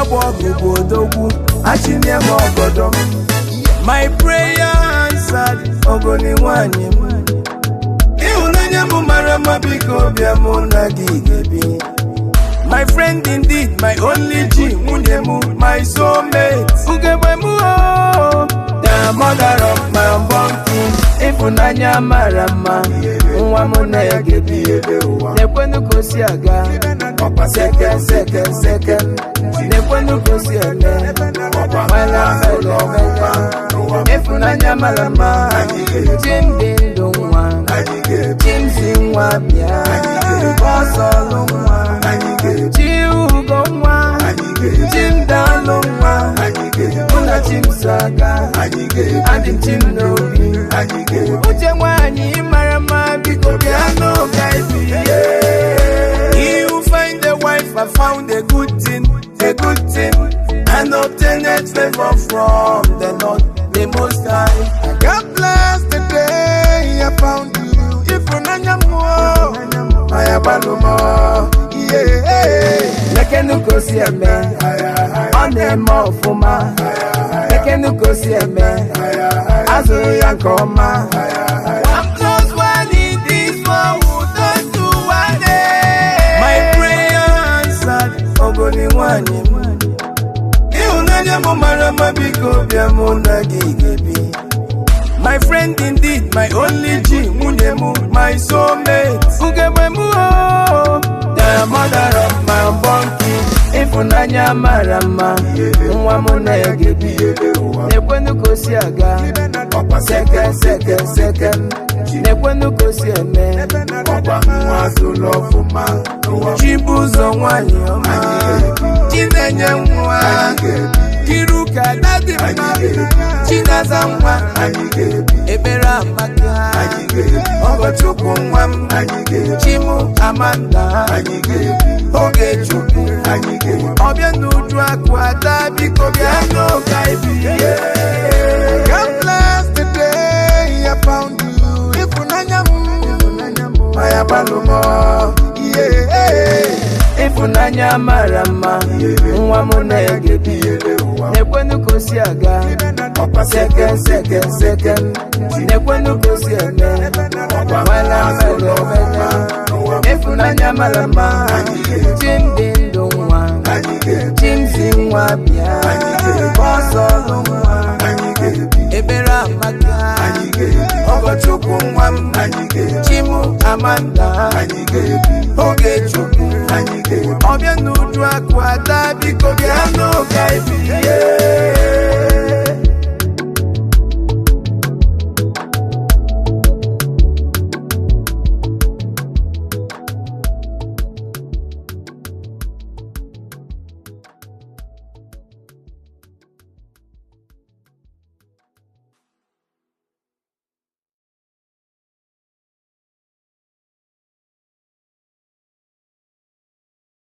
Jiagbogu bodogwu achine mogodom. My prayer answered ogoni nwanyị m. Ifunanya mu marama biko bia mu na gigebi. My friend indeed, my only G, Munemu, my soulmate. Ugebemu, the mother of my unborn king. Ifunanya marama, Nwa Jiagbogu. Nekwenu kosiaga, second. Nekwenu kosiane, mela. Ifunanya marama, Jimbindo nwa, Jimsi nwa bia, Bosolo nwa. Jiugo nwa, Jimdalo nwa, Una Jimsaga, Adim Jimnobi, Uche nwanyị marama biko biano kaibi. He who find a wife, I found a good thing, and obtained favor from the Lord, the Most High. God bless the day I found you. Ifunanya Jiagbogu. Nekenu kosi eme, one more fuma. Nekenu kosi eme, azu yankoma. I'm close one in this world, don't do one. My prayer answered, ogoni nwanyị m. Ifunanya mu marama biko bia mu na gigebi. My friend indeed, my only G, Munemu, my soulmate. Ugebemu, the mother of my unborn king. Ifunanya marama, Nwa Jiagbogu. Nekwenu kosiaga, second. Nekwenu kosiane, Chibuzo nwanyị ọma, Chinenye nwa, Kiruka dadima, Chinaza nwa, Ebera amaka, Ogochukwu nwa m, Chimu Amanda, Ogechukwu, Obia n'uju akwada biko bia no kaibi. God bless the day I found you. Ifunanya Jiagbogu. Ifunanya marama, Nwa Jiagbogu. Nekwenu kosiaga, second. Nekwenu kosiane, mela. Ifunanya marama, Jimbindo nwa, Jimsi nwa bia, Bosolo nwa, Ebera amaka, Ogochukwu nwa m, Chimu Amanda, Ogechukwu, Obia n'uju akwada biko bia no kaibi.